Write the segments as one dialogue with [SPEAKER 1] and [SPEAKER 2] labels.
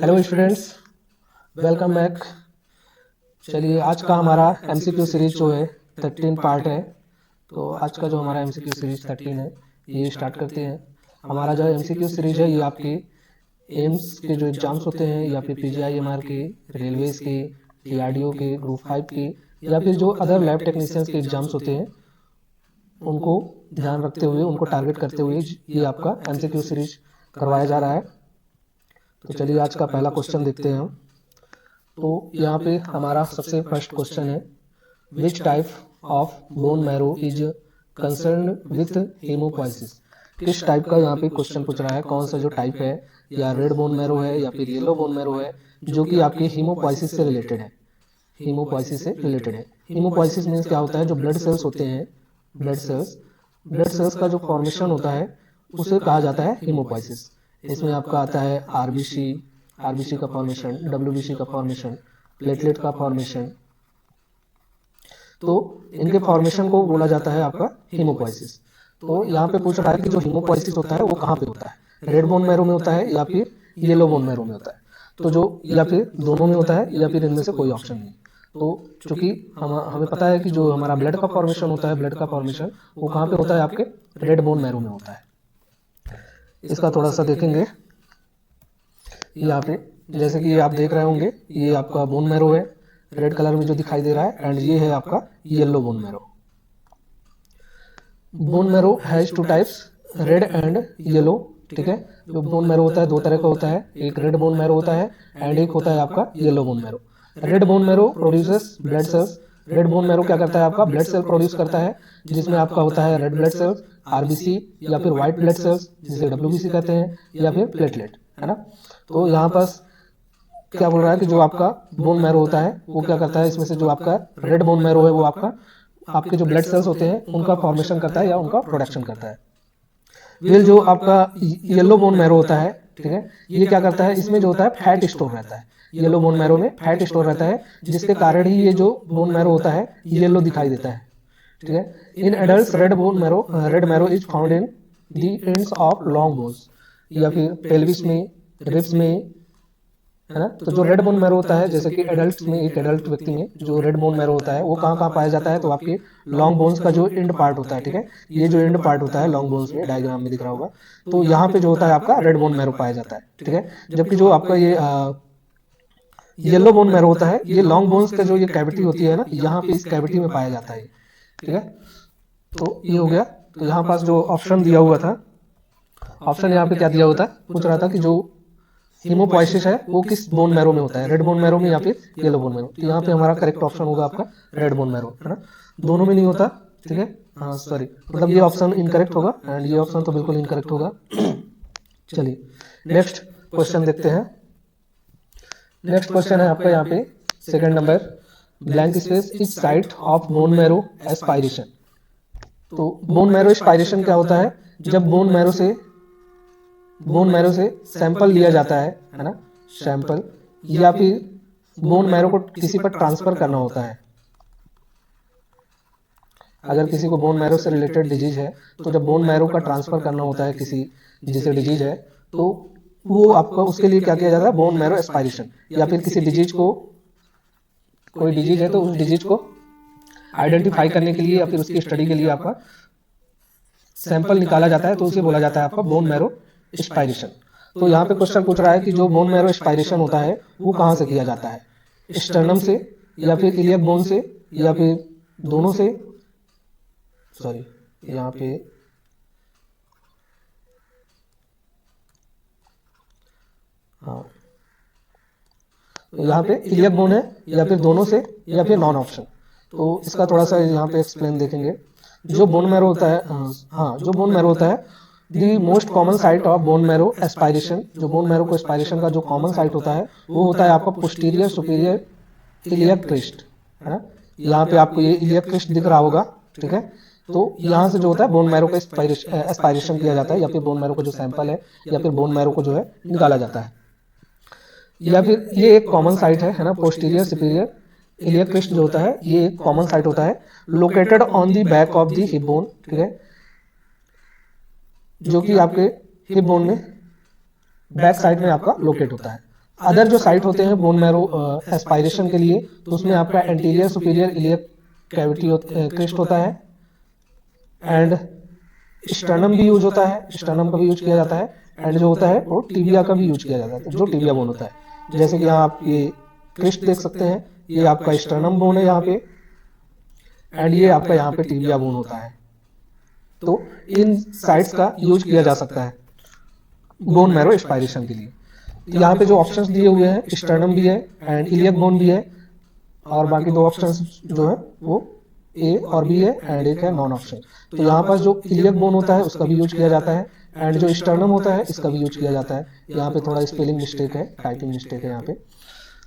[SPEAKER 1] Hello students, welcome back. चलिए, आज का हमारा एमसीक्यू सीरीज जो है 13 पार्ट है। तो आज का जो हमारा एमसीक्यू सीरीज 13 है ये स्टार्ट करते हैं। हमारा जो एमसीक्यू सीरीज है ये आपके एम्स के जो एग्जाम्स होते हैं या फिर पीजीआईएमआर के, रेलवेज के, डीआरडीओ के, ग्रुप 5 के या फिर जो अदर लैब टेक्नीशियंस के एग्जाम्स होते हैं उनको ध्यान रखते हुए, उनको टारगेट करते हुए ये आपका एमसीक्यू सीरीज करवाया जा रहा है। तो चलिए आज का पहला क्वेश्चन देखते हैं हम। तो यहाँ पे हमारा सबसे फर्स्ट क्वेश्चन है, which type of bone marrow is concern with haemopoiesis. किस टाइप का यहाँ पे क्वेश्चन पूछ रहा है, कौन सा जो टाइप है, या रेड बोन मैरो है या फिर येलो बोन मैरो है, जो कि आपके हीमोपोइसिस से रिलेटेड है। हीमोपोइसिस से रिलेटेड है। हीमोपोइसिस मीन्स क्या होता है, जो ब्लड सेल्स होते हैं, ब्लड सेल्स का जो फॉर्मेशन होता है उसे कहा जाता है हीमोपोइसिस। इसमें आपका आता है आरबीसी का फॉर्मेशन, डब्ल्यूबीसी का फॉर्मेशन, प्लेटलेट का फॉर्मेशन। तो इनके फॉर्मेशन को बोला जाता है आपका हीमोपोइसिस। तो यहाँ पे पूछ रहा है कि जो हीमोपोइसिस होता है वो कहाँ पे होता है, रेड बोन मैरो में होता है या फिर येलो बोन मैरो में होता है। तो जो या फिर दोनों में होता है या फिर इनमें से कोई ऑप्शन नहीं। तो चूंकि हमें पता है कि जो हमारा ब्लड का फॉर्मेशन होता है, ब्लड का फॉर्मेशन वो कहाँ पे होता है, आपके रेड बोन मैरो में होता है। इसका थोड़ा सा देखेंगे यहाँ पे, जैसे कि आप देख रहे होंगे ये आपका बोन मैरो है, रेड कलर में जो दिखाई दे रहा है, एंड ये है आपका yellow bone marrow. Bone marrow has two types, red and yellow. ठीक है, जो बोन मैरो होता है दो तरह का होता है, एक रेड बोन मैरो होता है एंड एक होता है आपका yellow bone marrow. Red bone marrow produces blood cells. Red bone marrow क्या करता है, आपका ब्लड सेल प्रोड्यूस करता है, जिसमें आपका होता है रेड ब्लड सेल्स, आरबीसी या फिर व्हाइट ब्लड सेल्स जिसे डब्ल्यूबीसी कहते हैं, या फिर प्लेटलेट, है ना। तो यहाँ पास क्या बोल रहा है कि जो आपका बोन मैरो होता है वो क्या करता है, इसमें से जो आपका रेड बोन मैरो है वो आपके जो ब्लड सेल्स होते हैं उनका फॉर्मेशन करता है या उनका प्रोडक्शन करता है। फिर जो आपका येलो बोन मैरो होता है, ठीक है, ये क्या करता है, इसमें जो होता है फैट स्टोर रहता है। येलो बोन मैरो में फैट स्टोर रहता है, जिसके कारण ही ये जो बोन मैरो होता है येलो दिखाई देता है। ठीक है, in adults red marrow is found in the ends of long bones, या फिर पेल्विस में, रिब्स में, है ना। तो जो रेड बोन मैरो होता है, जैसे कि एडल्ट में, एक एडल्ट व्यक्ति में जो रेड बोन मैरो होता है वो कहाँ कहाँ पाया जाता है, तो आपके लॉन्ग बोन्स का जो एंड पार्ट होता है, ठीक है, ये जो एंड पार्ट होता है लॉन्ग बोन्स में, डायग्राम में दिख रहा होगा, तो यहाँ पे जो होता है आपका रेड बोन मैरो पाया जाता है। ठीक है, जबकि जो आपका ये येलो बोन मैरो होता है, ये लॉन्ग बोन्स का जो ये कैविटी होती है ना, यहाँ पे इस कैविटी में पाया जाता है। ठीक है, तो ये हो गया। तो यहाँ पास जो ऑप्शन दिया हुआ था, ऑप्शन यहाँ पे क्या दिया हुआ था, पूछ रहा था कि जो हीमोपोइसिस है वो किस बोन मैरो में होता है, रेड बोन मैरो में या फिर येलो बोन मैरो। तो यहाँ पे हमारा करेक्ट ऑप्शन होगा आपका रेड बोन मैरो, है ना। दोनों में नहीं होता, ठीक है, हाँ सॉरी, मतलब ये ऑप्शन इनकरेक्ट होगा एंड ये ऑप्शन तो बिल्कुल इनकरेक्ट होगा। चलिए नेक्स्ट क्वेश्चन देखते हैं। नेक्स्ट क्वेश्चन है आपका यहाँ पे second number, blank space is site of bone marrow aspiration. तो बोन मैरो एस्पायरेशन क्या होता है, जब बोन मैरो से सैंपल लिया जाता है ना, सैंपल, या फिर बोन मैरो को किसी पर ट्रांसफर करना होता है। अगर किसी को बोन मैरो से रिलेटेड डिजीज है, तो जब बोन मैरो का ट्रांसफर करना होता है किसी जिसे डिजीज है, तो वो आपको उसके लिए क्या किया जाता है, बोन मैरो एस्पायरेशन, या फिर किसी डिजीज को, कोई डिजीज है तो उस डिजीज को आइडेंटिफाई करने के लिए या फिर उसकी स्टडी के लिए आपका सैंपल निकाला जाता है, तो उसे बोला जाता है आपका बोन मैरो एस्पायरेशन। तो यहाँ पे क्वेश्चन पूछ रहा है कि जो बोन मैरो एस्पायरेशन होता है वो कहाँ से किया जाता है, स्टर्नम से या फिर इलियक बोन से या फिर दोनों से, सॉरी यहाँ पे हाँ, यहाँ पे इलियक बोन है या फिर दोनों से या फिर नॉन ऑप्शन। तो इसका थोड़ा सा यहाँ पे एक्सप्लेन देखेंगे। जो बोन मैरो होता है, हाँ, जो बोन मैरो होता है, the most common site of bone marrow aspiration, जो बोन मैरो को एस्पायरेशन का जो कॉमन साइट होता है वो होता है आपका पोस्टीरियर सुपीरियर इलियक क्रिस्ट, है ना। यहाँ पे आपको ये इलियक क्रिस्ट दिख रहा होगा, ठीक है। तो यहाँ से जो होता है बोन मैरो का एस्पायरेशन किया जाता है, या फिर बोन मैरो का जो सैंपल है या फिर बोन मैरो को जो है निकाला जाता है, या फिर ये एक कॉमन साइट है ना, पोस्टीरियर सुपीरियर इलियक क्रिस्ट जो होता है ये एक कॉमन साइट होता है, located on the back of the hip bone, ठीक है, जो कि आपके हिप बोन में बैक साइड में आपका लोकेट होता है। अदर जो साइट होते हैं बोन मैरो एस्पायरेशन के लिए, तो उसमें आपका anterior superior iliac cavity crest होता है, एंड स्टर्नम भी यूज होता है, स्टर्नम का भी यूज किया जाता है, एंड जो होता है वो टिबिया का भी यूज किया जाता है, जो टिबिया बोन होता है। जैसे कि यहाँ आप ये क्रिस्ट देख सकते हैं, ये आपका स्टर्नम बोन है यहाँ पे, एंड ये आपका यहाँ पे टिबिया बोन होता है। तो इन साइट्स का यूज किया जा सकता है बोन मैरो एस्पायरेशन के लिए। यहाँ पे जो ऑप्शंस दिए हुए हैं, स्टर्नम भी है एंड इलियक बोन भी है, और बाकी दो ऑप्शंस जो है वो ए और बी है, एंड एक है नॉन ऑप्शन। तो यहाँ पास जो इलियक बोन होता है उसका भी यूज किया जाता है, एंड जो स्टर्नम होता है इसका भी यूज किया जाता है। यहाँ पे थोड़ा स्पेलिंग मिस्टेक है, टाइपिंग मिस्टेक है यहाँ पे।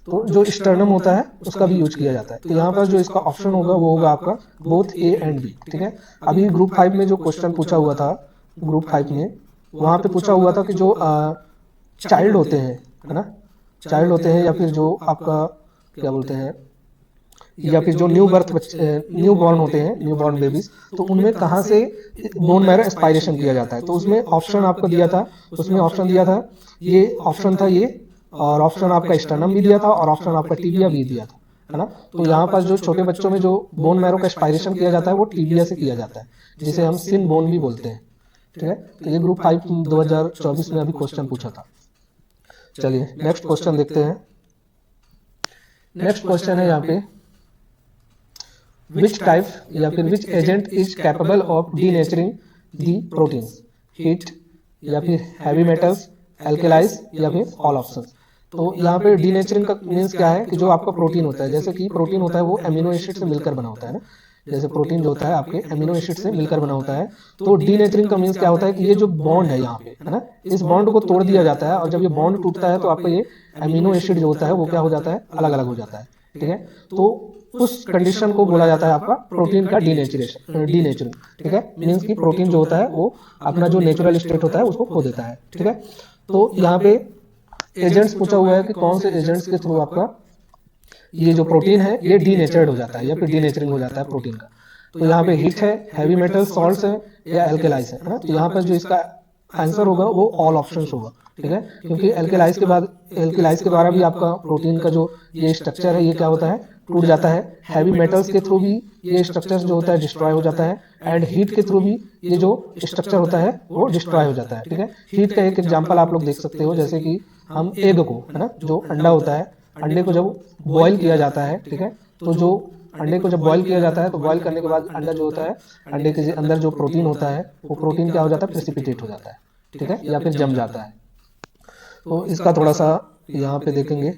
[SPEAKER 1] तो जो स्टर्नम होता है उसका भी यूज किया जाता है। तो यहाँ पर जो इसका ऑप्शन होगा वो होगा आपका बोथ ए एंड बी, ठीक है। अभी ग्रुप 5 में जो क्वेश्चन पूछा हुआ था, ग्रुप 5 में वहाँ पे पूछा हुआ था कि जो चाइल्ड होते हैं, है ना, चाइल्ड होते हैं या फिर जो आपका क्या बोलते हैं, या फिर जो न्यू बॉर्न होते हैं, न्यू बॉर्न बेबीज, तो उनमें कहाँ से बोन मैरो एस्पायरेशन किया जाता है। तो उसमें ऑप्शन आपको दिया था, उसमें ऑप्शन दिया था, ये ऑप्शन था ये, और ऑप्शन आपका स्टर्नम भी दिया था, और ऑप्शन आपका टिबिया भी दिया था, है ना। तो यहाँ पर जो छोटे बच्चों में जो बोन मैरो का एस्पायरेशन किया जाता है वो टिबिया से किया जाता है, जिसे हम सिन बोन भी बोलते हैं, ठीक है। तो ये ग्रुप 5 2024 में अभी क्वेश्चन पूछा था। चलिए नेक्स्ट क्वेश्चन देखते हैं। नेक्स्ट क्वेश्चन है यहाँ पे, विच टाइप या फिर which agent is capable of denaturing the proteins, heat या फिर हैवी मेटल्स, एल्केलाइज या फिर ऑल ऑप्शंस। तो यहाँ पे डीनेचरिंग का मीन्स क्या है कि जो आपका प्रोटीन होता है, जैसे कि प्रोटीन होता है वो एमिनो एसिड से मिलकर बना होता है ना, जैसे प्रोटीन जो होता है आपके एमिनो एसिड से मिलकर बना होता है। तो डीनेचरिंग का मीन्स क्या होता है कि ये जो बॉन्ड है यहाँ पे, है ना, इस बॉन्ड को तोड़ दिया जाता है, और जब ये बॉन्ड टूटता है तो आपका ये एमिनो एसिड जो होता है वो क्या हो जाता है, अलग अलग हो जाता है, ठीक है। तो उस कंडीशन को बोला जाता है आपका प्रोटीन का डीनेचरिंग, ठीक है। मीन्स कि प्रोटीन जो होता है वो अपना जो नेचुरल स्टेट होता है उसको खो देता है, ठीक है। तो यहाँ पे एजेंट्स पूछा हुआ है कि कौन से एजेंट्स के थ्रू आपका ये जो प्रोटीन है ये डीनेचर्ड हो जाता है या फिर डीनेचरिंग हो जाता है प्रोटीन का। तो यहाँ पे हीट है, हैवी मेटल सॉल्ट्स है, या एल्केलाइज है ना। तो यहाँ पर जो इसका आंसर होगा वो ऑल ऑप्शंस होगा, ठीक है, क्योंकि एल्केलाइज के बाद एल्केलाइज के द्वारा भी आपका प्रोटीन का जो ये स्ट्रक्चर है ये क्या होता है, टूट जाता है। हैवी मेटल्स के थ्रू भी ये स्ट्रक्चर जो होता है डिस्ट्रॉय हो जाता है, एंड हीट के थ्रू भी ये जो स्ट्रक्चर होता है वो डिस्ट्रॉय हो जाता है, ठीक है। हीट का एक एग्जांपल आप लोग देख सकते हो, जैसे कि हम एग को, है ना, जो अंडा होता है, अंडे को जब बॉईल किया जाता है, ठीक है, तो जो अंडे को जब बॉईल किया जाता है तो बॉईल करने के बाद अंडा जो होता है, अंडे के अंदर जो प्रोटीन होता है वो प्रोटीन क्या हो जाता है, प्रेसिपिटेट हो जाता है, ठीक है, या फिर जम जाता है। तो इसका थोड़ा सा यहाँ पे देखेंगे,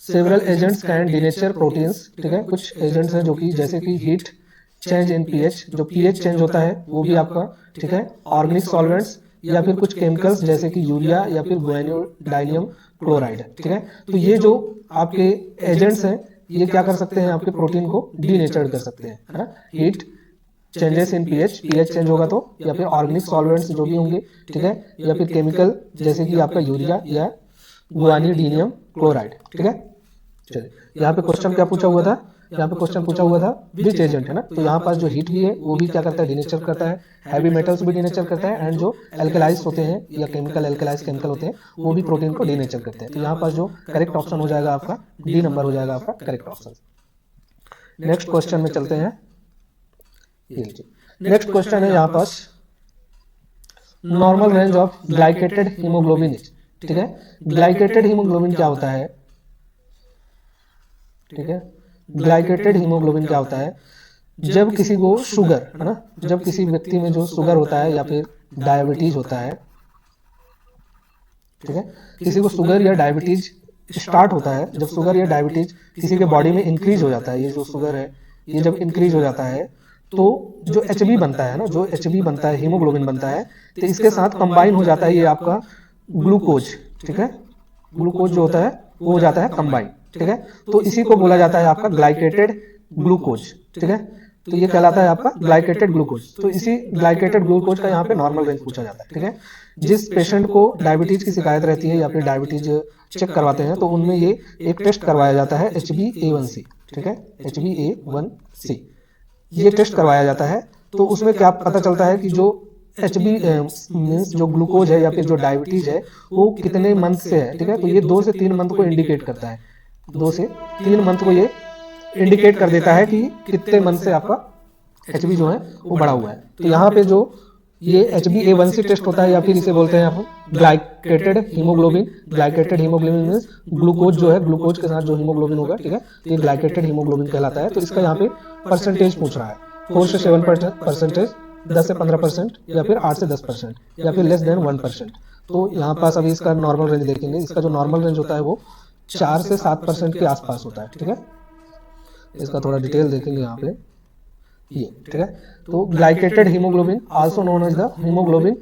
[SPEAKER 1] several agents can denature proteins, ठीक है। कुछ एजेंट्स हैं जो कि जैसे कि हीट, चेंज इन पीएच, जो पीएच चेंज होता है वो भी आपका, ठीक है, ऑर्गेनिक सॉल्वेंट्स या फिर कुछ केमिकल्स जैसे कि यूरिया या फिर गुआनियोडाइनियम क्लोराइड, ठीक है। तो ये जो आपके एजेंट्स हैं ये क्या कर सकते हैं, आपके प्रोटीन को डीनेचर्ड कर सकते हैं, है ना। Heat, changes in pH, pH change होगा तो, या फिर ऑर्गेनिक सॉल्वेंट्स जो भी होंगे, ठीक है, या फिर केमिकल जैसे कि आपका यूरिया या गुआनियोडाइनियम क्लोराइड, ठीक है। चलिए यहाँ पे क्वेश्चन क्या पूछा हुआ था, यहाँ पे क्वेश्चन पूछा हुआ था विच एजेंट, है ना। तो यहाँ पास जो हीट भी है वो भी क्या करता है, डीनेचर करता है, हैवी मेटल्स भी डीनेचर करता है, एंड जो एल्केलाइज होते हैं या केमिकल एल्केलाइज केमिकल होते हैं वो भी प्रोटीन को डीनेचर करते हैं। तो यहाँ पास जो करेक्ट ऑप्शन हो जाएगा आपका डी नंबर हो जाएगा आपका करेक्ट ऑप्शन। नेक्स्ट क्वेश्चन में चलते हैं। नेक्स्ट क्वेश्चन है यहाँ पास, normal range of glycated haemoglobin is, ठीक है। ग्लाइकेटेड हीमोग्लोबिन क्या होता है, ठीक है। ग्लाइकेटेड हीमोग्लोबिन क्या होता है, जब किसी को शुगर, है ना, जब किसी व्यक्ति में जो शुगर होता है या फिर डायबिटीज होता है, ठीक है, किसी को शुगर या डायबिटीज स्टार्ट होता है, जब शुगर या डायबिटीज किसी के बॉडी में इंक्रीज हो जाता है, ये जो शुगर है ये जब इंक्रीज हो जाता है तो जो एचबी बनता है ना, जो एचबी बनता है, हीमोग्लोबिन बनता है, तो इसके साथ कंबाइन हो जाता है ये आपका ग्लूकोज, ठीक है। ग्लूकोज जो होता है वो हो जाता है कंबाइन, ठीक है। तो इसी को बोला जाता है आपका ग्लाइकेटेड ग्लूकोज, ठीक है। तो ये कहलाता है आपका ग्लाइकेटेड ग्लूकोज। तो इसी ग्लाइकेटेड ग्लूकोज का यहाँ पे नॉर्मल रेंज पूछा जाता है, ठीक है। जिस पेशेंट को डायबिटीज की शिकायत रहती है या फिर डायबिटीज चेक करवाते हैं तो उनमें ये एक टेस्ट करवाया जाता है HbA1c, ठीक है, HbA1c ये टेस्ट करवाया जाता है। तो उसमें क्या पता चलता है कि जो एच बी मीन्स जो ग्लूकोज है या फिर जो डायबिटीज है वो कितने मंथ से है, ठीक है। तो ये 2 से 3 मंथ को इंडिकेट करता है, 2 से 3 मंथ को ये इंडिकेट कर देता है कि कितने मंथ से आपका एच बी जो है वो बढ़ा हुआ है। तो यहाँ पे जो ये HbA1c टेस्ट होता है या फिर इसे बोलते हैं आप glycated haemoglobin. Glycated haemoglobin means glucose जो है, ग्लूकोज के साथ जो हीमोग्लोबिन होगा, ठीक है, तो ये ग्लाइकेटेड हीमोग्लोबिन कहलाता है। तो इसका यहाँ पे परसेंटेज पूछ रहा है, 4 से 7%, 10 से 15% या फिर 8 से 10% या फिर लेस देन 1%। तो यहाँ पास अभी इसका नॉर्मल रेंज देखेंगे, इसका जो नॉर्मल रेंज होता है वो 4 से 7% के आसपास होता है, ठीक है। इसका थोड़ा डिटेल देखेंगे यहाँ पे, ये ठीक है। तो glycated hemoglobin also known as the hemoglobin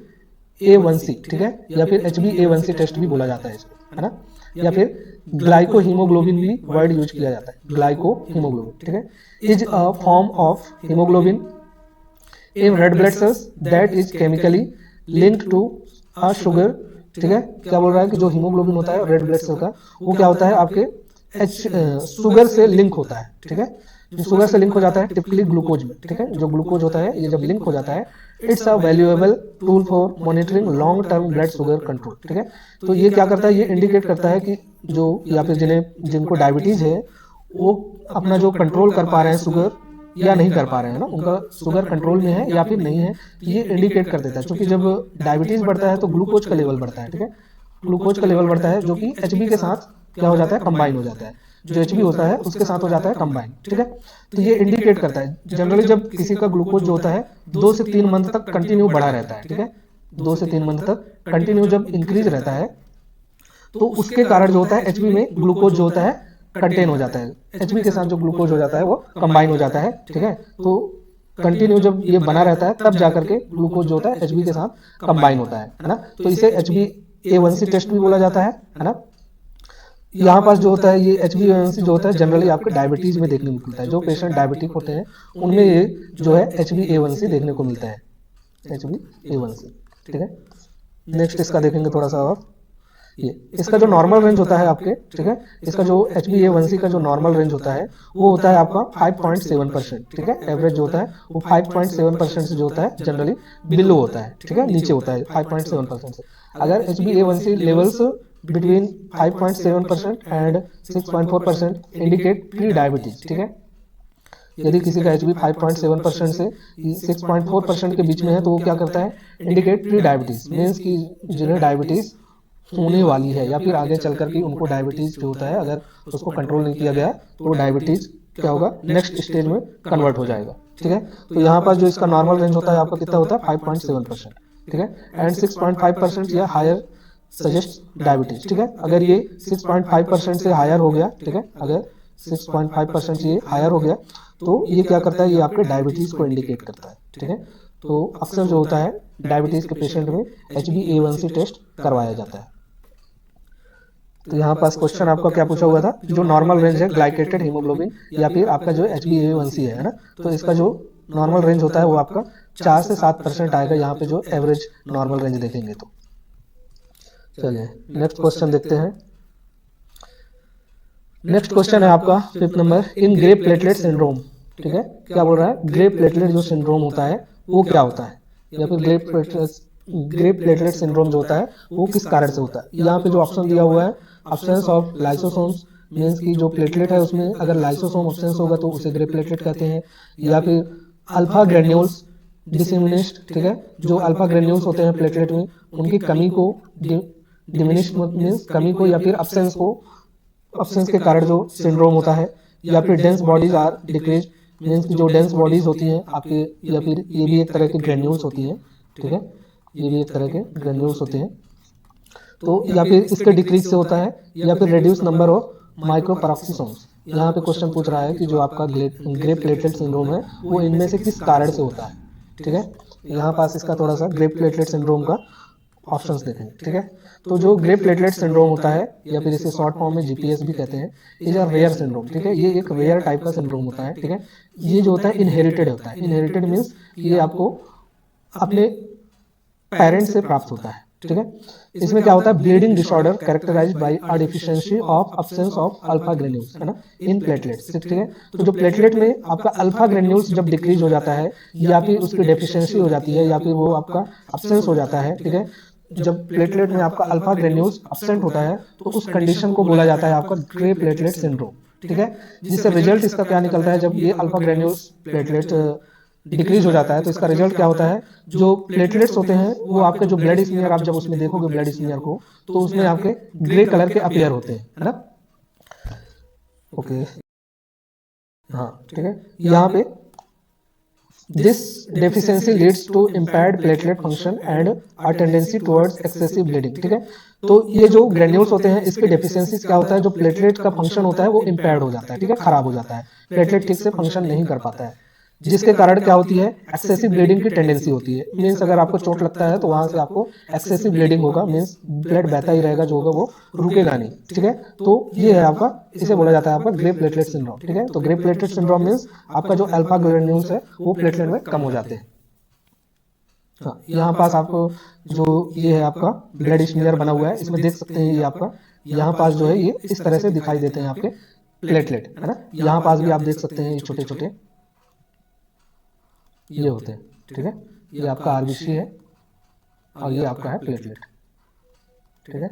[SPEAKER 1] A1c, ठीक है, या फिर HbA1c टेस्ट भी बोला जाता है इसको, है ना, या फिर ग्लाइको हीमोग्लोबिन भी वर्ड यूज किया जाता है, ग्लाइको हीमोग्लोबिन, ठीक है, is a form of hemoglobin in red blood cells that is chemically linked to a sugar, ठीक है। क्या बोल रहा है कि जो हीमोग्लोबिन होता है रेड ब्लड सेल का, वो क्या होता है आपके शुगर से लिंक होता है, ठीक है। जो शुगर से लिंक हो जाता है टिपिकली ग्लूकोज में, ठीक है, जो ग्लूकोज होता है ये जब लिंक हो जाता है, it's a valuable tool for monitoring long term blood sugar control, ठीक है। तो ये क्या करता है, ये इंडिकेट करता है कि जो या फिर जिनको डायबिटीज है वो अपना जो कंट्रोल कर पा रहे हैं शुगर या नहीं कर पा रहे हैं ना, उनका शुगर कंट्रोल में है या फिर नहीं है, ये इंडिकेट कर देता है। क्योंकि जब डायबिटीज बढ़ता है तो ग्लूकोज का लेवल बढ़ता है, ठीक है, ग्लूकोज का लेवल बढ़ता है जो कि एचबी के साथ क्या हो जाता है, कंबाइन हो जाता है, जो एचबी होता है उसके साथ हो जाता है कंबाइन, ठीक है। तो ये इंडिकेट करता है जनरली जब किसी का ग्लूकोज जो होता है 2 से 3 मंथ तक कंटिन्यू बढ़ा रहता है, ठीक है, 2 से 3 मंथ तक कंटिन्यू जब इंक्रीज रहता है तो उसके कारण जो होता है एचबी में ग्लूकोज जो होता है कंटेन हो जाता है, एचबी के साथ जो ग्लूकोज हो जाता है वो कंबाइन हो जाता है, ठीक है। तो कंटिन्यू जब ये बना रहता है तब जाकर के ग्लूकोज जो होता है एचबी के साथ कंबाइन होता है ना। तो इसे HbA1c टेस्ट भी बोला जाता है ना। यहाँ पास जो होता है ये HbA1c जो होता है जनरली आपके डायबिटीज में देखने को मिलता है, जो पेशेंट डायबिटिक होते हैं उनमें ये जो है HbA1c देखने को मिलता है, HbA1c, ठीक है। नेक्स्ट इसका देखेंगे थोड़ा सा और, ये इसका जो नॉर्मल रेंज होता है आपके, ठीक है, इसका जो HbA1c का जो नॉर्मल रेंज होता है वो होता है आपका 5.7%, ठीक है। एवरेज जो होता है वो 5.7% से जो होता है जनरली बिलो होता है, ठीक है, नीचे होता है 5.7% से। अगर HbA1c levels between 5.7% and 6.4% indicate pre diabetes, ठीक है। यदि किसी का HB 5.7% से 6.4% के बीच में है तो वो क्या करता है, इंडिकेट प्री डायबिटीज, मीन्स कि जिन्हें डायबिटीज होने वाली है या फिर आगे चल करके उनको डायबिटीज जो होता है अगर उसको कंट्रोल नहीं किया गया तो वो डायबिटीज क्या होगा, नेक्स्ट स्टेज में कन्वर्ट हो जाएगा, ठीक है। तो यहाँ पर जो इसका नॉर्मल रेंज होता है आपका कितना होता है 5.7%, ठीक है, एंड 6.5% या हायर सजेस्ट डायबिटीज, ठीक है। अगर ये 6.5% से हायर हो गया, ठीक है, अगर 6.5% से ये हायर हो गया तो ये क्या करता है, ये आपके डायबिटीज को इंडिकेट करता है, ठीक है। तो अक्सर जो होता है डायबिटीज के पेशेंट में HbA1c टेस्ट करवाया जाता है। तो यहाँ पास क्वेश्चन आपका क्या पूछा हुआ था, जो नॉर्मल रेंज है ग्लाइकेटेड हीमोग्लोबिन या फिर आपका जो HbA1c है ना, तो इसका जो नॉर्मल रेंज होता है वो आपका 4 से 7% आएगा यहाँ पे जो एवरेज नॉर्मल रेंज देखेंगे तो। चलिए नेक्स्ट क्वेश्चन देखते हैं। नेक्स्ट क्वेश्चन है आपका 5th number, in grey platelet syndrome, ठीक है। क्या बोल रहा है, ग्रे प्लेटलेट जो सिंड्रोम होता है वो क्या होता है, या फिर ग्रे प्लेटलेट सिंड्रोम जो होता है वो किस कारण से होता है। यहाँ पे जो ऑप्शन दिया हुआ है, अब्सेंस ऑफ लाइसोसोम्स, मीन्स की जो प्लेटलेट है उसमें अगर लाइसोसोम अब्सेंस होगा तो उसे ग्रे प्लेटलेट कहते हैं, या फिर अल्फा ग्रेन्यूल्स डिसइम्यूनिस्ट, ठीक है, जो अल्फा ग्रेन्यूल्स होते हैं प्लेटलेट में उनकी कमी को डिमिनिश मीन्स कमी को या फिर अब्सेंस के कारण जो सिंड्रोम होता है, या फिर dense bodies are decrease, means की जो डेंस बॉडीज होती हैं आपके, या फिर ये भी एक तरह के ग्रेन्यूल्स होती हैं, ठीक है, ये भी एक तरह के ग्रेन्यूल्स होते हैं, तो या फिर इसके डिक्रीज से होता है, या फिर रिड्यूस नंबर ऑफ माइक्रोपैरोक्सिसोम्स। यहाँ पे क्वेश्चन पूछ रहा है कि जो आपका ग्रे प्लेटलेट सिंड्रोम है वो इनमें से किस कारण से होता है, ठीक है। यहाँ पास इसका थोड़ा सा ग्रे प्लेटलेट सिंड्रोम का ऑप्शंस देखेंगे, ठीक है। तो जो ग्रे प्लेटलेट सिंड्रोम होता है या फिर इसे शॉर्ट फॉर्म में GPS भी कहते हैं, इज अ रेयर सिंड्रोम, ठीक है, ये एक रेयर टाइप का सिंड्रोम होता है, ठीक है। ये जो होता है इनहेरिटेड होता है, इनहेरिटेड मीन्स ये आपको अपने पेरेंट्स से प्राप्त होता है, ठीक है। इसमें क्या होता है, bleeding disorder characterized by a deficiency of absence of alpha granules, है ना, इन प्लेटलेट्स, ठीक है। तो जो प्लेटलेट में आपका अल्फा ग्रेन्यूल्स जब डिक्रीज हो जाता है या फिर उसकी डेफिशिएंसी हो जाती है या फिर वो आपका एब्सेंस हो जाता है, ठीक है, जब प्लेटलेट में आपका अल्फा ग्रेन्यूल्स एब्सेंट होता है तो उस कंडीशन को बोला जाता है आपका ग्रे प्लेटलेट सिंड्रोम, ठीक है। जिससे रिजल्ट इसका क्या निकलता है, जब ये अल्फा ग्रेन्यूल्स प्लेटलेट डिक्रीज हो जाता है तो इसका रिजल्ट क्या होता है, जो प्लेटलेट्स होते हैं वो आपके जो ब्लड स्मीयर, आप जब उसमें देखोगे ब्लड स्मीयर को तो उसमें आपके ग्रे कलर के अपीयर होते हैं, है ना। ओके, हाँ ठीक है। यहाँ पे this deficiency leads to impaired platelet function and a tendency towards excessive bleeding, ठीक है। तो ये जो ग्रेन्यूल्स होते हैं इसके डेफिशिएंसी क्या होता है, जो प्लेटलेट का फंक्शन होता है वो इम्पेयर्ड हो जाता है, ठीक है, खराब हो जाता है, प्लेटलेट ठीक से फंक्शन नहीं कर पाता है, जिसके कारण क्या होती है, एक्सेसिव ब्लीडिंग की टेंडेंसी होती है। मीन्स अगर आपको चोट लगता है तो वहां से आपको एक्सेसिव ब्लीडिंग होगा, मीन्स ब्लड बहता ही रहेगा, जो होगा वो रुकेगा नहीं, ठीक है। तो ये है आपका, इसे बोला जाता है आपका ग्रे प्लेटलेट सिंड्रोम, ठीक है। तो ग्रे प्लेटलेट सिंड्रोम मीन्स आपका जो अल्फा ग्रेन्यूल्स है वो प्लेटलेट में कम हो जाते हैं। हाँ, यहाँ पास आपको जो ये है आपका ब्लड स्मीयर बना हुआ है, इसमें देख सकते हैं ये आपका यहाँ पास जो है ये इस तरह से दिखाई देते हैं आपके प्लेटलेट, है ना। यहाँ पास भी आप देख सकते हैं ये छोटे छोटे ये होते हैं, ठीक है। ये आपका आरबीसी है और ये आपका है प्लेटलेट, ठीक है।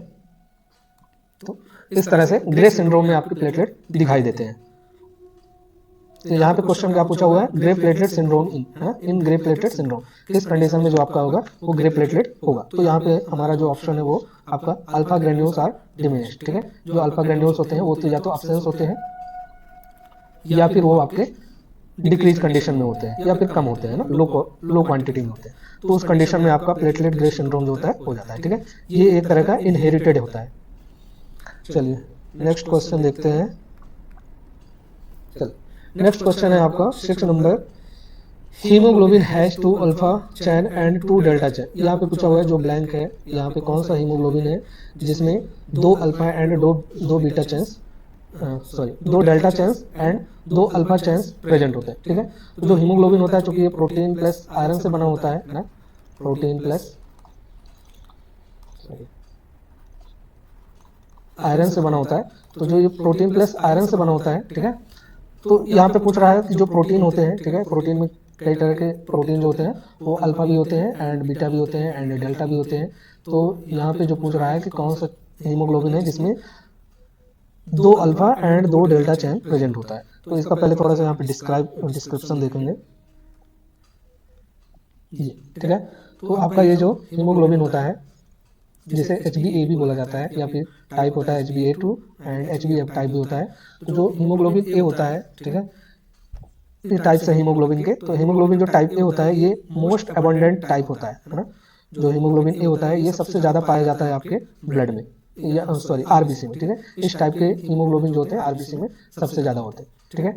[SPEAKER 1] तो इस तरह से ग्रे सिंड्रोम में आपके प्लेटलेट दिखाई देते हैं। तो यहाँ पे क्वेश्चन क्या पूछा हुआ है, grey platelet syndrome in grey platelet syndrome, किस कंडीशन में जो आपका होगा वो ग्रे प्लेटलेट होगा। तो यहाँ पे हमारा जो ऑप्शन है वो आपका अल्फा ग्रेन्यूल्स आर डिमिनिश्ड, ठीक है। जो अल्फा ग्रेन्यूल्स होते हैं वो तो या तो एब्सेंस होते हैं या फिर वो आपके डिक्रीज कंडीशन में होते हैं या फिर कम होते हैं ना, लो क्वांटिटी में होते हैं। तो उस कंडीशन में आपका प्लेटलेट ग्रे सिंड्रोम जो होता है हो जाता है, ठीक है। ये एक तरह का इनहेरिटेड होता है। चलिए नेक्स्ट क्वेश्चन देखते हैं। चलिए नेक्स्ट क्वेश्चन है आपका 6 number, haemoglobin has 2 alpha chain and 2 delta chain. यहाँ पे पूछा हुआ है, जो ब्लैंक है यहाँ पे कौन सा हीमोग्लोबिन है जिसमें 2 अल्फा एंड दो beta chains, sorry 2 delta chains and 2 alpha chains present होते हैं, ठीक है। तो जो हीमोग्लोबिन होता है, चूंकि ये प्रोटीन प्लस आयरन से बना होता है ना, प्रोटीन प्लस आयरन से बना होता है, तो जो ये प्रोटीन प्लस आयरन से बना होता है, ठीक है। तो यहाँ पे पूछ रहा है कि जो प्रोटीन होते हैं, ठीक है, प्रोटीन में कई तरह के प्रोटीन जो होते हैं वो अल्फा भी होते हैं एंड बीटा भी होते हैं एंड डेल्टा भी होते हैं। तो यहाँ पे जो पूछ रहा है कि कौन सा हीमोग्लोबिन है जिसमें 2 alpha and 2 delta chain present होता है। तो इसका पहले थोड़ा सा यहाँ पे डिस्क्रिप्शन देखेंगे, ये ठीक है। तो आपका ये जो हीमोग्लोबिन होता है जिसे HbA भी बोला जाता है या फिर टाइप होता है HbA2 एंड HbF टाइप भी होता है। तो जो हीमोग्लोबिन ए होता है, ठीक है, ये टाइप्स है हीमोग्लोबिन के। तो हीमोग्लोबिन जो टाइप ए होता है ये मोस्ट अबंडेंट टाइप होता है ना। जो हीमोग्लोबिन ए होता है ये सबसे ज़्यादा पाया जाता है आपके ब्लड में, या सॉरी आरबीसी में, ठीक है। इस टाइप के हीमोग्लोबिन जो होते हैं आरबीसी में सबसे ज़्यादा होते हैं, ठीक है।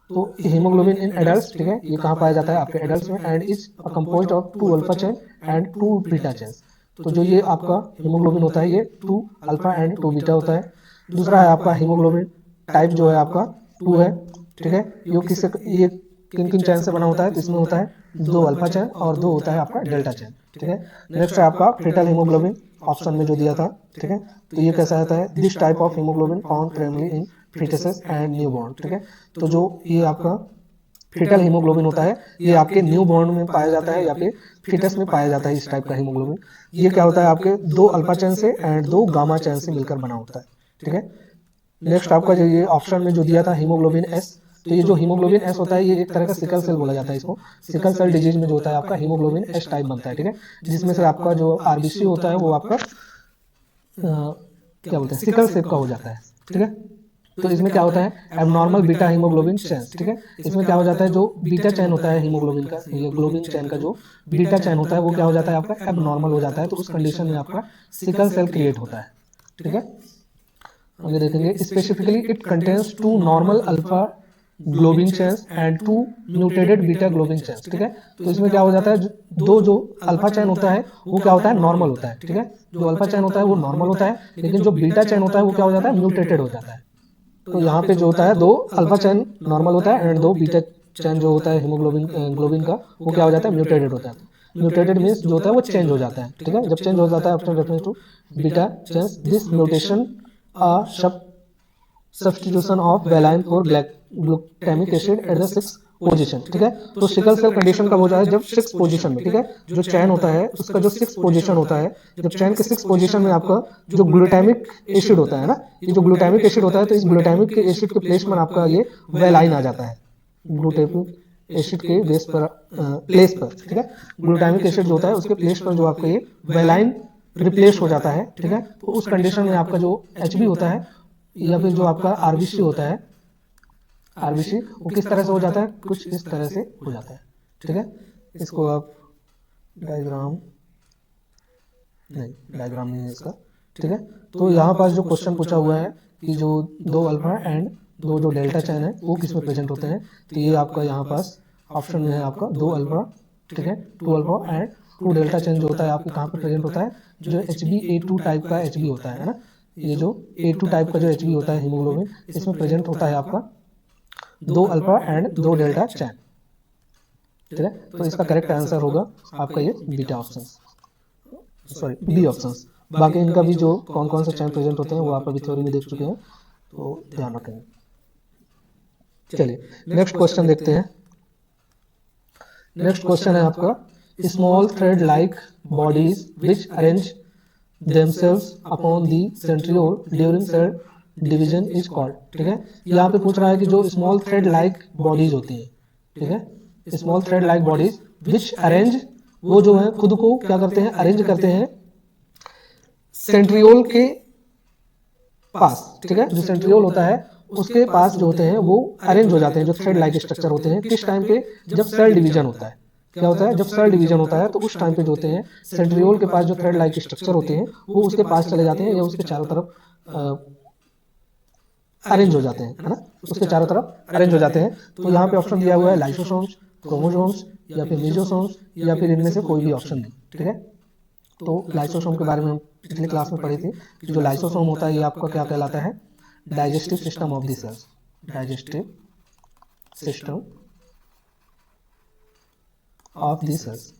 [SPEAKER 1] तो हीमोग्लोबिन इन एडल्ट्स, ठीक है, ये कहाँ पाया जाता है आपके एडल्ट्स में, and is composed of 2 alpha chain and 2 beta chains. तो जो ये आपका हीमोग्लोबिन होता है ये 2 अल्फा एंड 2 बीटा होता है। दूसरा है आपका हीमोग्लोबिन टाइप जो है आपका 2 है, ठीक है। ये किन किन चैन से बना होता है, तो इसमें होता है 2 अल्फा चैन और 2 होता है आपका डेल्टा चैन, ठीक है। नेक्स्ट है आपका फेटल हीमोग्लोबिन, ऑप्शन में जो दिया था, ठीक है। तो ये कैसा आता है, this type of haemoglobin found primary in foetuses and newborn, ठीक है। तो जो ये आपका फीटल हीमोग्लोबिन होता है ये आपके न्यू बॉर्न में पाया जाता है या फिर फीटस में पाया जाता है। इस टाइप का हीमोग्लोबिन ये क्या होता है, आपके 2 अल्फा चैन से एंड 2 गामा चैन से मिलकर बना होता है, ठीक है। नेक्स्ट आपका जो ये ऑप्शन में जो दिया था हीमोग्लोबिन एस, तो ये जो हीमोग्लोबिन एस होता है ये एक तरह का सिकल सेल बोला जाता है इसको। सिकल सेल डिजीज में जो होता है आपका हीमोग्लोबिन एस टाइप बनता है, ठीक है। जिसमें से आपका जो आरबीसी होता है वो आपका क्या बोलते हैं सिकल सेप का हो जाता है, ठीक है। तो इसमें क्या होता है, एबनॉर्मल बीटा हीमोग्लोबिन चैन, ठीक है। इसमें क्या हो जाता है, जो बीटा चैन होता है हीमोग्लोबिन का, हीमोग्लोबिन चैन का जो बीटा चैन होता है वो क्या हो जाता है आपका एबनॉर्मल हो जाता है। तो उस कंडीशन में आपका सिकल सेल क्रिएट होता है, ठीक है। आगे देखेंगे, specifically it contains 2 normal alpha globin chains and 2 mutated beta globin chains, ठीक है। तो इसमें क्या हो जाता है, जो अल्फा चैन होता है वो क्या होता है नॉर्मल होता है, ठीक है। जो अल्फा चैन होता है वो नॉर्मल होता है, लेकिन जो बीटा चैन होता है वो क्या हो जाता है म्यूटेटेड हो जाता है। तो यहाँ पे जो होता है 2 अल्फा चैन नॉर्मल होता है एंड 2 बीटा चैन जो होता है हीमोग्लोबिन ग्लोबिन का वो क्या हो जाता है म्यूटेटेड होता है। म्यूटेटेड मीन्स जो होता है वो चेंज हो जाता है, ठीक है, जब चेंज हो जाता है option reference to beta change this mutation a substitution of valine for glutamic acid at the 6th position, ठीक है। तो सिकल सेल कंडीशन कब हो जाता है, जब 6th पोजीशन में, ठीक है, जो चैन होता है उसका जो 6th पोजीशन होता है, जब चैन के 6th पोजीशन में आपका जो ग्लूटामिक एसिड होता है ना, ये जो ग्लूटामिक एसिड होता है, तो इस ग्लूटामिक एसिड के प्लेस में आपका ये वेलाइन आ जाता है, ग्लूटामिक एसिड के बेस पर प्लेस पर, ठीक है, ग्लूटामिक एसिड जो होता है उसके प्लेस पर जो आपका ये वेलाइन रिप्लेस हो जाता है, ठीक है। तो उस कंडीशन में आपका जो एचबी होता है या फिर जो आपका आरबीसी होता है, आरबीसी वो किस तरह से हो जाता है, कुछ इस तरह से हो जाता है, ठीक है। इसको आप डायग्राम नहीं है इसका, ठीक है। तो यहाँ पास जो क्वेश्चन पूछा हुआ है कि जो 2 अल्फा एंड 2 जो डेल्टा चैन है वो किस में प्रेजेंट होते हैं, तो ये आपका यहाँ पास ऑप्शन में है आपका 2 अल्फा, ठीक है, 2 अल्फा एंड 2 डेल्टा चैन जो होता है आपके कहाँ पर प्रेजेंट होता है, जो HbA2 टाइप का HB होता है ना, ये जो A2 टाइप का जो HB होता है हीमोग्लोबिन, इसमें प्रेजेंट होता है आपका 2 अल्फा एंड 2 डेल्टा चैन, ठीक है। तो इसका करेक्ट आंसर होगा आपका ये beta option, sorry B option. बाकी इनका भी जो कौन कौन से चैन प्रेजेंट होते हैं वो आप अभी थ्योरी में देख चुके हैं, तो ध्यान रखेंगे। चलिए नेक्स्ट क्वेश्चन देखते हैं। नेक्स्ट क्वेश्चन है आपका small thread like bodies which arrange themselves upon the centriole during cell division is called, ठीक है। यहाँ पे पूछ रहा है कि जो स्मॉल थ्रेड लाइक बॉडीज होती हैं, ठीक है, small thread like bodies which arrange, वो जो है खुद को क्या करते हैं, अरेंज करते हैं सेंट्रियोल के पास, ठीक है, जो सेंट्रियोल होता है उसके पास जो होते हैं वो अरेंज हो जाते हैं, जो थ्रेड लाइक स्ट्रक्चर होते हैं, किस टाइम पे, जब सेल डिवीजन होता है। क्या होता है, जब सेल डिवीजन होता है तो उस टाइम पे जो होते हैं सेंट्रियोल के पास जो थ्रेड लाइक स्ट्रक्चर होते हैं वो उसके पास चले जाते हैं या उसके चारों तरफ अरेंज हो जाते हैं, है ना, उसके चारों तरफ अरेंज हो जाते हैं। तो यहाँ पे ऑप्शन दिया हुआ है लाइसोसोम्स, क्रोमोसोम्स या फिर मेसोसोम्स या फिर इनमें से कोई भी ऑप्शन नहीं, ठीक है। तो लाइसोसोम के बारे में हम पिछली क्लास में पढ़े थे कि जो लाइसोसोम होता है ये आपका क्या कहलाता है, digestive system of the cells, digestive system of the cells,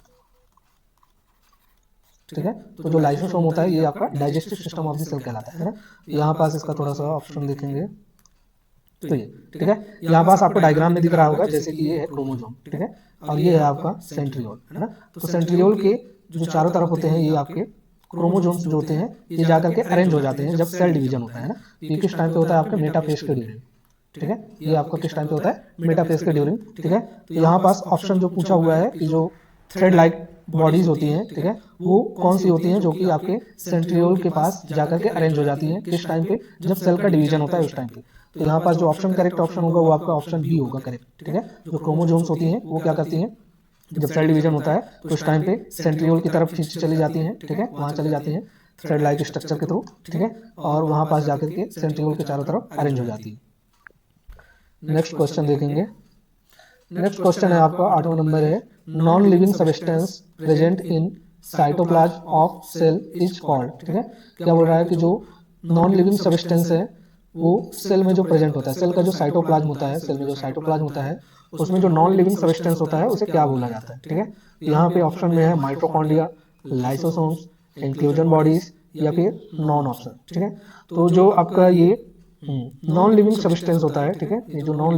[SPEAKER 1] ठीक है। तो जो लाइसोसोम होता है ये आपका digestive system of the cell कहलाता है ना। यहाँ पास इसका थोड़ा सा ऑप्शन देखेंगे तो ये, ठीक है, यहाँ पास आपको डायग्राम में दिख रहा होगा जैसे कि ये है क्रोमोसोम, ठीक है, और ये है आपका सेंट्रियोल, है ना। तो सेंट्रियोल के जो चारों तरफ होते हैं ये आपके क्रोमोसोम्स जो होते हैं ये जाकर के अरेंज हो जाते हैं जब सेल डिवीजन होता है ना। ये किस टाइम पे होता है आपके मेटाफेज के ड्यूरिंग, ठीक है, ये आपका किस टाइम पे होता है, मेटाफेज के ड्यूरिंग, ठीक है। तो यहाँ पास ऑप्शन जो पूछा हुआ है कि जो थ्रेड लाइक बॉडीज होती हैं, ठीक है, वो कौन सी होती हैं, जो कि आपके सेंट्रियोल के पास जाकर के अरेंज हो जाती हैं, किस टाइम पे, जब सेल का डिवीजन होता है उस टाइम पे। तो यहाँ पास जो ऑप्शन करेक्ट ऑप्शन होगा वो आपका ऑप्शन बी होगा करेक्ट, ठीक है। जो क्रोमोसोम्स होती हैं वो क्या करती हैं, जब सेल डिवीजन होता है तो उस टाइम पे सेंट्रियोल की तरफ खींच चली जाती हैं, ठीक है, वहाँ चली जाती हैं थ्रेड लाइक स्ट्रक्चर के थ्रू, ठीक है, और वहाँ पास जाकर के सेंट्रियोल के चारों तरफ अरेंज हो जाती है। नेक्स्ट क्वेश्चन देखेंगे। नेक्स्ट क्वेश्चन है आपका 8वां नंबर है non living substance present in cytoplasm of cell is called, ठीक है। क्या बोल रहा है कि जो नॉन लिविंग सब्सटेंस है वो सेल में जो प्रेजेंट होता है, सेल का जो साइटोप्लाज्म होता है, सेल में जो साइटोप्लाज्म होता है उसमें जो नॉन लिविंग सब्सटेंस होता है उसे क्या बोला जाता है, ठीक है। यहाँ पे ऑप्शन में है माइटोकॉन्ड्रिया, लाइसोसोम्स, इंक्लूजन बॉडीज या फिर नॉन ऑप्शन, ठीक है। तो जो आपका ये नॉन लिविंग सब्सटेंस होता है, ठीक है, ये जो नॉन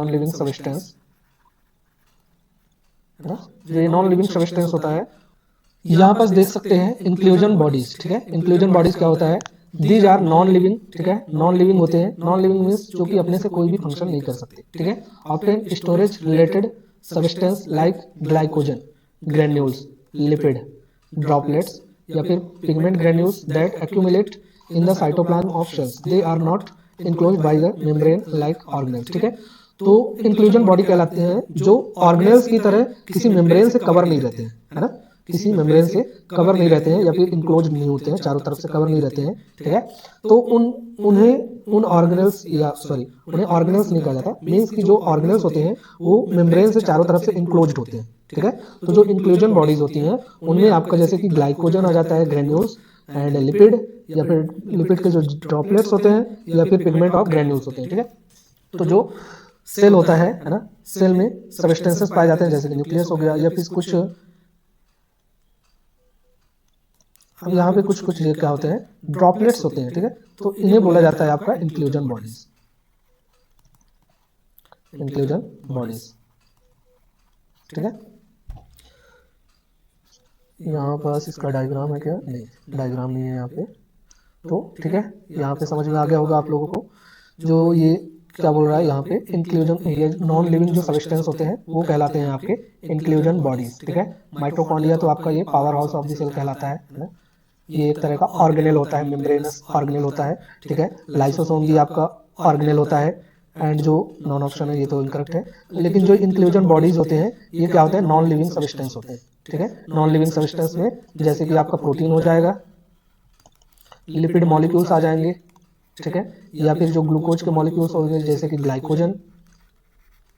[SPEAKER 1] लिविंग सब्सटेंस है ना, जो ये नॉन लिविंग सब्सटेंस होता है यहाँ पास देख सकते हैं इंक्लूजन बॉडीज, ठीक है। इंक्लूजन बॉडीज क्या होता है, दीज आर नॉन लिविंग, ठीक है, नॉन लिविंग होते हैं। नॉन लिविंग मीन्स जो कि अपने से कोई भी फंक्शन नहीं कर सकते, ठीक है। Obtain storage related substance like glycogen, granules, lipid, droplets या फिर pigment granules that accumulate in the cytoplasm of cells, they are not enclosed by the membrane like organelles, ठीक है। तो इंक्लूजन बॉडी कहलाते हैं जो ऑर्गेनेल्स की तरह किसी मेम्ब्रेन से कवर नहीं रहते हैं, है ना, किसी मेम्ब्रेन से कवर नहीं रहते हैं या फिर इंक्लोज नहीं होते हैं, चारों तरफ से कवर नहीं रहते हैं, ठीक है। तो उन ऑर्गेनेल्स या सॉरी उन्हें ऑर्गेनेल्स नहीं कहा जाता, मीन्स कि जो ऑर्गेनेल्स होते हैं वो मेम्ब्रेन से चारों तरफ से इंक्लोज्ड होते हैं, ठीक है। तो जो इंक्लूजन बॉडीज होती हैं उनमें आपका जैसे कि ग्लाइकोजन आ जाता है, ग्रेन्यूल्स एंड लिपिड या फिर लिपिड के जो ड्रॉपलेट्स होते हैं या फिर पिगमेंट ऑफ ग्रेन्यूल्स होते हैं, ठीक है। तो जो सेल होता है ना, सेल में सबस्टेंसेस पाए जाते हैं जैसे कि न्यूक्लियस हो गया, या फिर कुछ अब यहाँ पे कुछ कुछ ये क्या होते हैं, ड्रॉपलेट्स होते हैं, ठीक है। तो इन्हें बोला जाता है आपका इंक्लूजन बॉडीज, इंक्लूजन बॉडीज, ठीक है। यहाँ पास इसका डायग्राम है क्या, नहीं डायग्राम नहीं है यहाँ पे, तो ठीक है यहाँ पे समझ में आ गया होगा आप लोगों को। जो ये क्या बोल रहा है यहाँ पे, इंक्लूजन, ये नॉन लिविंग जो सबस्टेंस होते हैं वो कहलाते हैं आपके इंक्लूजन बॉडीज, ठीक है। माइटोकॉन्ड्रिया तो आपका ये power house of the cell कहलाता है ना, ये एक तरह का ऑर्गेनेल होता है, मेम्ब्रेनस ऑर्गेनेल होता है, ठीक है। लाइसोसोम भी आपका ऑर्गेनेल होता है, एंड जो नॉन ऑप्शन है ये तो इनकरेक्ट है, लेकिन जो इंक्लूजन बॉडीज होते हैं ये क्या होते हैं, नॉन लिविंग सबस्टेंस होते हैं, ठीक है। नॉन लिविंग सबस्टेंस में जैसे कि आपका प्रोटीन हो जाएगा, लिपिड मॉलिक्यूल्स आ जाएंगे, ठीक है, या फिर जो ग्लूकोज के मॉलिक्यूल्स होंगे जैसे कि ग्लाइकोजन,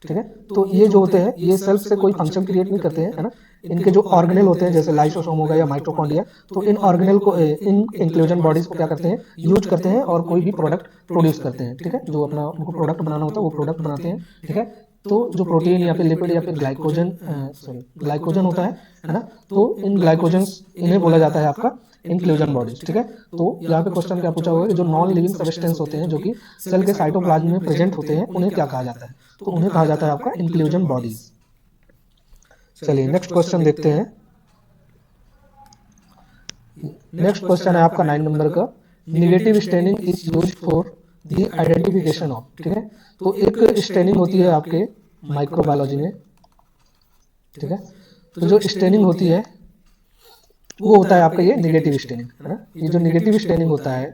[SPEAKER 1] ठीक है। तो ये जो होते हैं ये सेल्फ से कोई फंक्शन क्रिएट नहीं करते हैं, है ना। इनके जो ऑर्गेनेल होते हैं जैसे लाइसोसोम होगा या माइटोकॉन्ड्रिया, तो इन ऑर्गेनेल को, इन इंक्लूजन बॉडीज को क्या करते हैं, यूज करते हैं और कोई भी प्रोडक्ट प्रोड्यूस करते हैं, ठीक है। जो अपना उनको प्रोडक्ट बनाना होता है वो प्रोडक्ट बनाते हैं, ठीक है। तो जो प्रोटीन या फिर लिपिड या फिर ग्लाइकोजन, ग्लाइकोजन होता है ना, तो इन ग्लाइकोजन्स इन्हें बोला जाता है आपका इंक्लूजन बॉडीज, ठीक है। तो यहाँ पे क्वेश्चन क्या पूछा हुआ है, जो नॉन लिविंग सबस्टेंस होते हैं जो कि सेल के साइटोप्लाज्म में प्रेजेंट होते हैं उन्हें क्या कहा जाता है, तो उन्हें कहा जाता है आपका इंक्लूजन बॉडीज। चलिए नेक्स्ट क्वेश्चन देखते हैं। नेक्स्ट क्वेश्चन है आपका 9 नंबर का, negative staining is used for the identification of, ठीक है। तो एक स्टेनिंग होती है आपके माइक्रोबायोलॉजी में, ठीक है। तो जो स्टेनिंग होती है वो होता है आपका ये निगेटिव स्टेनिंग, है ना। ये जो निगेटिव स्टेनिंग होता है,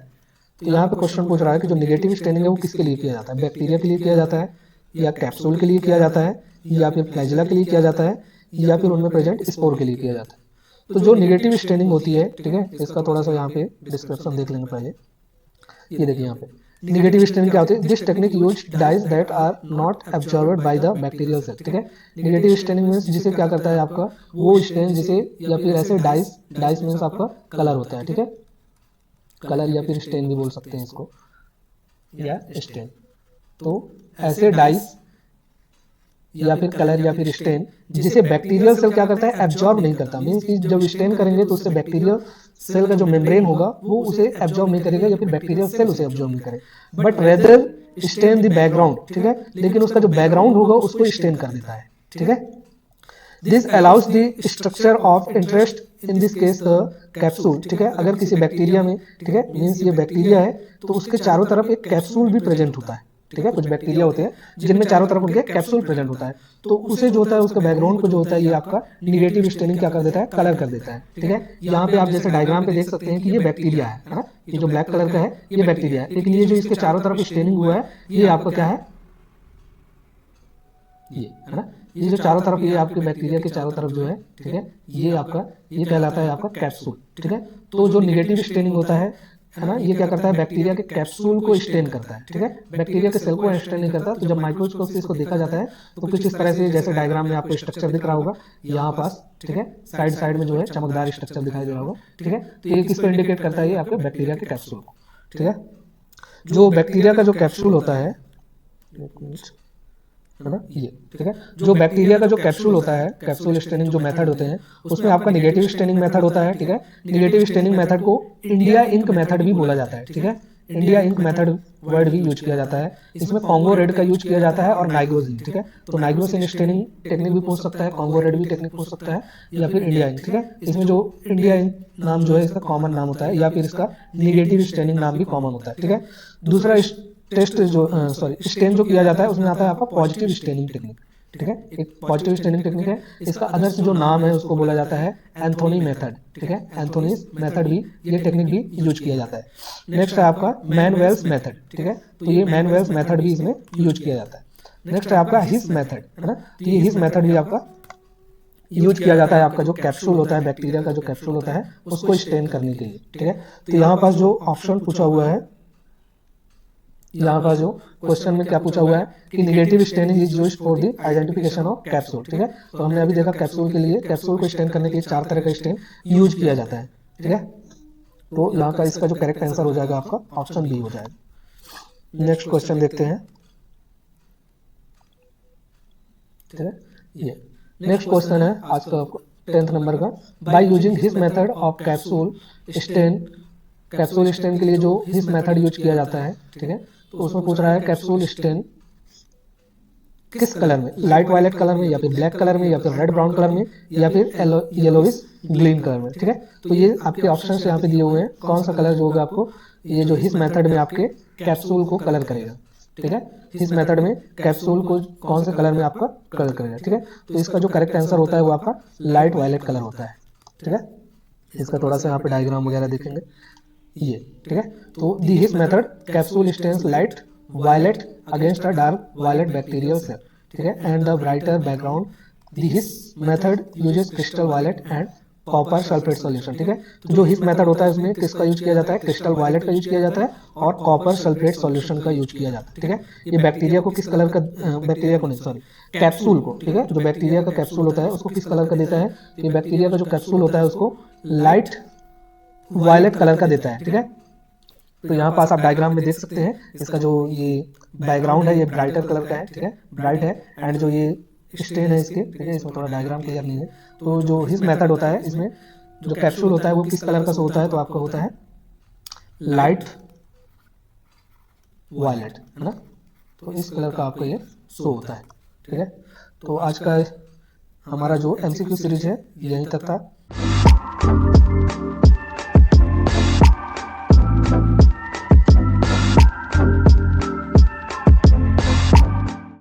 [SPEAKER 1] तो यहाँ पे क्वेश्चन पूछ रहा है कि जो निगेटिव स्टेनिंग है वो किसके लिए किया जाता है, बैक्टीरिया के लिए किया जाता है, या कैप्सूल के लिए किया जाता है, या फिर फ्लैजिला के लिए किया जाता है, या फिर उनमें प्रेजेंट स्पोर के लिए किया जाता है। तो जो निगेटिव स्टेनिंग होती है, ठीक है, इसका थोड़ा सा यहाँ पे डिस्क्रिप्शन देख लेंगे पहले। ये देखिए यहाँ पे निगेटिव स्टेनिंग क्या होती है, this technique use dyes that are not absorbed by the bacterial cell, ठीक है। निगेटिव स्टेनिंग मींस जिसे क्या करता है आपका वो स्टेन जिसे, या फिर ऐसे डाइस, डाइस मींस आपका कलर होता है, ठीक है, कलर या फिर स्टेन भी बोल सकते हैं इसको, या स्टेन। तो ऐसे डाइस या फिर कलर या फिर स्टेन जिसे बैक्टीरियल सेल क्या करता है, एब्जॉर्ब नहीं करता, मींस कि जब स्टेन करेंगे तो उससे बैक्टीरियल सेल का जो मेम्ब्रेन होगा वो उसे एब्जॉर्ब नहीं करेगा, या फिर बैक्टीरियल सेल उसे एब्जॉर्ब नहीं करेगा, but rather stand the background, ठीक है। लेकिन उसका जो बैकग्राउंड होगा उसको स्टेन कर देता है, ठीक है। This allow us the structure of interest, in this case the capsule, ठीक है। अगर किसी बैक्टीरिया में, ठीक है, मींस ये बैक्टीरिया है तो उसके चारों तरफ एक कैप्सूल भी प्रेजेंट होता है, ठीक है। कुछ बैक्टीरिया होते हैं जिनमें चारों तरफ उनके कैप्सूल प्रेजेंट होता है, तो उसे जो होता है उसका बैकग्राउंड को जो होता है ये आपका निगेटिव स्टेनिंग क्या कर देता है, कलर कर देता है, ठीक है। यहाँ पे आप जैसे डायग्राम पे देख सकते हैं कि ये बैक्टीरिया है ना, ये जो ब्लैक कलर का है ये बैक्टीरिया है, लेकिन ये जो इसके चारों तरफ स्टेनिंग हुआ है ये आपका क्या है, ये है ना, ये जो चारों तरफ, ये आपके बैक्टीरिया के चारों तरफ जो है, ठीक है, ये आपका, ये कहलाता है आपका कैप्सूल, ठीक है। तो जो निगेटिव स्टेनिंग होता है ना, ये क्या करता है, बैक्टीरिया के कैप्सूल को स्टेन करता है, ठीक है, बैक्टीरिया के सेल को स्टेन नहीं करता। तो जब माइक्रोस्कोप से इसको देखा जाता है तो कुछ इस तरह से, जैसे डायग्राम में आपको स्ट्रक्चर दिख रहा होगा यहाँ पास, ठीक है, साइड साइड में जो है चमकदार स्ट्रक्चर दिखाई दे रहा होगा, ठीक है। तो ये किसको इंडिकेट करता है, ये आपके बैक्टीरिया के कैप्सूल को, ठीक है। जो बैक्टीरिया का जो कैप्सूल होता है ना, ये ठीक है, जो बैक्टीरिया का जो कैप्सूल होता है, कैप्सूल स्टेनिंग जो मेथड होते हैं उसमें आपका निगेटिव स्टेनिंग मेथड होता है, ठीक है। निगेटिव स्टेनिंग मेथड को इंडिया इंक मेथड भी बोला जाता है, ठीक है। इंडिया इंक मेथड वर्ड भी यूज किया जाता है, इसमें कॉन्गो रेड का यूज किया जाता है और नाइग्रोसिन, ठीक है। तो नाइग्रोसिन स्टेनिंग टेक्निक भी पूछ सकता है, कॉन्गो रेड भी टेक्निक पूछ सकता है, या फिर इंडिया इंक, ठीक है। इसमें जो इंडिया इंक नाम जो है इसका कॉमन नाम होता है, या फिर इसका निगेटिव स्टेनिंग नाम भी कॉमन होता है, ठीक है। दूसरा टेस्ट जो स्टेन जो किया जाता है उसमें आता है आपका पॉजिटिव स्टेनिंग टेक्निक, ठीक है। एक पॉजिटिव स्टेनिंग टेक्निक है, इसका अदर्स जो नाम है उसको बोला जाता है एंथोनी मेथड, ठीक है। एंथोनीज मेथड भी, ये टेक्निक भी यूज किया जाता है। नेक्स्ट है आपका मैनवेल्स मेथड, ठीक है। तो ये मैनवेल्स मेथड भी इसमें यूज किया जाता है। नेक्स्ट है आपका हिस मेथड, है ना। तो ये हिस मेथड भी आपका यूज किया जाता है, आपका जो कैप्सूल होता है, बैक्टीरिया का जो कैप्सूल होता है उसको स्टेन करने के लिए, ठीक है। तो यहाँ पास जो ऑप्शन पूछा हुआ है, यहाँ का जो क्वेश्चन में क्या पूछा हुआ है कि negative staining is used for the identification of capsule, ठीक है। तो हमने अभी देखा कैप्सूल के लिए, कैप्सूल को स्टेन करने के लिए 4 तरह का स्टेन यूज किया जाता है, ठीक है। तो यहाँ का इसका जो करेक्ट आंसर हो जाएगा आपका ऑप्शन बी हो जाएगा। नेक्स्ट क्वेश्चन देखते हैं। ठीक है। ये नेक्स्ट क्वेश्चन है आज का 10th नंबर का, by using his method of capsule stain, capsule stain के लिए जो हिज मेथड यूज किया जाता है, ठीक है, तो उसमें पूछ रहा है कैप्सूल स्टेन किस कलर में, लाइट वायलेट कलर में या फिर ब्लैक कलर में या फिर रेड ब्राउन कलर में या फिर येलोविश ग्रीन कलर में, ठीक है। तो ये आपके ऑप्शंस यहाँ पे दिए हुए हैं, कौन सा कलर जो होगा आपको ये जो हिज मेथड में आपके कैप्सूल को कलर करेगा, ठीक है। हिज मेथड में कैप्सूल को कौन से कलर में आपका कलर करेगा, ठीक है। तो इसका जो करेक्ट आंसर होता है वो आपका लाइट वायलेट कलर होता है, ठीक है। इसका थोड़ा सा यहाँ पे डायग्राम वगैरह देखेंगे ये, ठीक है। तो the Hiss method capsule stains light violet against a dark violet bacterial cell, ठीक है, and the brighter background the Hiss method uses crystal violet and copper sulphate solution, ठीक है। तो जो हिज मेथड होता है उसमें किसका यूज किया जाता है, क्रिस्टल वायलेट का यूज किया जाता है और कॉपर सल्फेट सॉल्यूशन का यूज किया जाता है, ठीक है। ये बैक्टीरिया को किस कलर का, बैक्टीरिया को नहीं सॉरी कैप्सूल को, ठीक है, जो बैक्टीरिया का कैप्सूल होता है उसको किस कलर का देता है, ये बैक्टीरिया का जो कैप्सूल होता है उसको लाइट वायलेट कलर का देता है, ठीक है। तो यहाँ पास आप डायग्राम में देख सकते हैं, इसका जो ये बैकग्राउंड है ये ब्राइटर कलर का है, ठीक है, ब्राइट है, एंड जो ये स्टेन है इसके, ठीक है, इसमें थोड़ा डायग्राम क्लियर नहीं है। तो जो हिज मेथड होता है इसमें जो कैप्सूल होता है वो किस कलर का शो होता है, तो आपका होता है लाइट वायलेट, है ना। तो इस कलर का आपका ये शो होता है, ठीक है। तो आज का हमारा जो एमसीक्यू सीरीज है यहीं तक था।